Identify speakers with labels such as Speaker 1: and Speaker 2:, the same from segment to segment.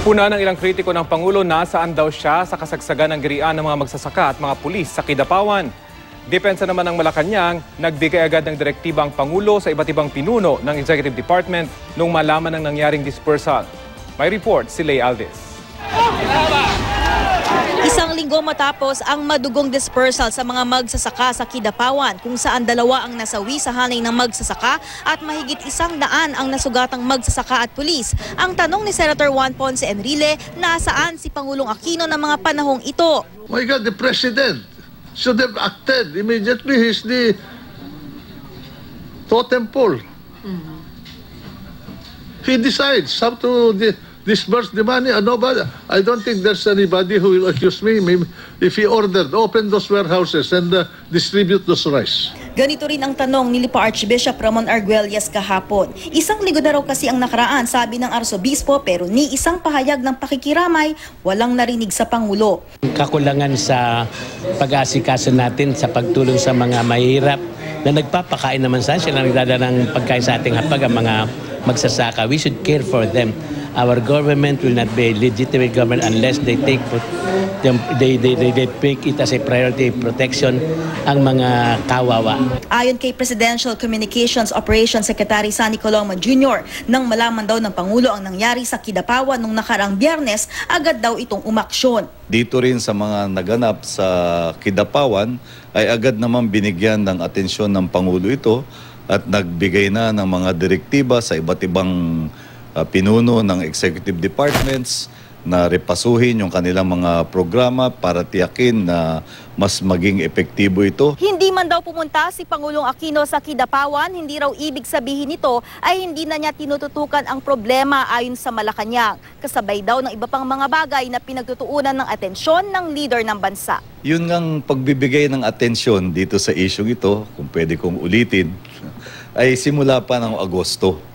Speaker 1: Puna ng ilang kritiko ng Pangulo na saan daw siya sa kasagsagan ng girian ng mga magsasaka at mga pulis sa Kidapawan. Depensa naman ng Malacanang, nagbigay agad ng direktiba ang Pangulo sa iba't ibang pinuno ng Executive Department nung malaman ng nangyaring dispersal. May report si Lay Alves.
Speaker 2: Isang linggo matapos ang madugong dispersal sa mga magsasaka sa Kidapawan kung saan 2 ang nasawi sa hanay ng magsasaka at mahigit 100 ang nasugatang magsasaka at pulis. Ang tanong ni Senator Juan Ponce Enrile, nasaan si Pangulong Aquino ng mga panahong ito?
Speaker 3: My God, the President should have acted immediately. He's the totem pole. He decides how to disburse the money. Nobody, I don't think there's anybody who will accuse me if he ordered, open those warehouses and distribute those rice.
Speaker 2: Ganito rin ang tanong ni Lipa Archbishop Ramon Arguelles kahapon. Isang linggo na raw kasi ang nakaraan, sabi ng Arsobispo, pero ni isang pahayag ng pakikiramay, walang narinig sa Pangulo.
Speaker 4: Kakulangan sa pag-aasikaso natin sa pagtulong sa mga mahirap na nagpapakain naman sila nagdadala ng pagkain sa ating hapag ang mga magsasaka. We should care for them. Our government will not be a legitimate government unless they take it as a priority protection ang mga kawawa.
Speaker 2: Ayon kay Presidential Communications Operations Secretary Sunny Coloma Jr., nang malaman daw ng Pangulo ang nangyari sa Kidapawan nung nakaraang Biyernes, agad daw itong umaksyon.
Speaker 5: Dito rin sa mga naganap sa Kidapawan ay agad naman binigyan ng atensyon ng Pangulo ito at nagbigay na ng mga direktiba sa iba't ibang pinuno ng executive departments na repasuhin yung kanilang mga programa para tiyakin na mas maging epektibo ito.
Speaker 2: Hindi man daw pumunta si Pangulong Aquino sa Kidapawan, hindi raw ibig sabihin nito ay hindi na niya tinututukan ang problema ayon sa Malacanang. Kasabay daw ng iba pang mga bagay na pinagtutuunan ng atensyon ng leader ng bansa.
Speaker 5: Yun ngang pagbibigay ng atensyon dito sa isyong ito, kung pwede kong ulitin, ay simula pa ng Agosto.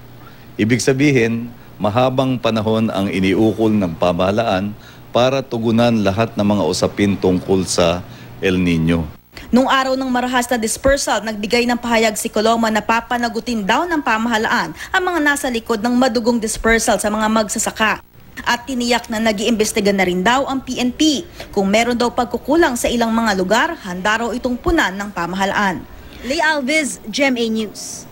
Speaker 5: Ibig sabihin, mahabang panahon ang iniukol ng pamahalaan para tugunan lahat ng mga usapin tungkol sa El Nino.
Speaker 2: Nung araw ng marahas na dispersal, nagbigay ng pahayag si Coloma na papanagutin daw ng pamahalaan ang mga nasa likod ng madugong dispersal sa mga magsasaka. At tiniyak na nag-iimbestiga na rin daw ang PNP. Kung meron daw pagkukulang sa ilang mga lugar, handa raw itong punan ng pamahalaan. Lay Alves, GMA News.